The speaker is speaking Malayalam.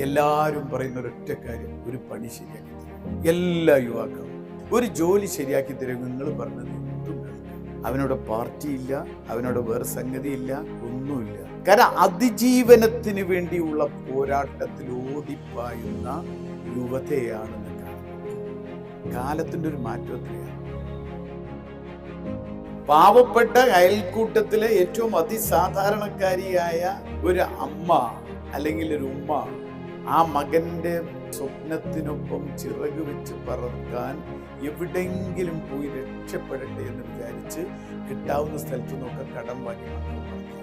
എല്ലാവരും പറയുന്ന ഒരൊറ്റ കാര്യം, ഒരു പണി ശരിയാക്കി തരും. എല്ലാ യുവാക്കളും ഒരു ജോലി ശരിയാക്കി തരും. നിങ്ങൾ പറഞ്ഞത് എന്തും അവനോട് പാർട്ടിയില്ല, അവനോട് വേറെ സംഗതിയില്ല, ഒന്നുമില്ല. കാരണം അതിജീവനത്തിന് വേണ്ടിയുള്ള പോരാട്ടത്തിൽ ഓടിപ്പായുന്ന യുവതയാണെന്ന് കാണുന്നത്. കാലത്തിൻ്റെ ഒരു മാറ്റത്തിലാണ്. പാവപ്പെട്ട അയൽക്കൂട്ടത്തിലെ ഏറ്റവും അതിസാധാരണക്കാരിയായ ഒരു അമ്മ അല്ലെങ്കിൽ ഒരു ഉമ്മ ആ മകന്റെ സ്വപ്നത്തിനൊപ്പം ചിറക് വെച്ച് പറക്കാൻ എവിടെയെങ്കിലും പോയി രക്ഷപ്പെടട്ടെ എന്ന് വിചാരിച്ച് കിട്ടാവുന്ന സ്ഥലത്തു നിന്നൊക്കെ കടം വാങ്ങി മക്കൾ പറഞ്ഞു.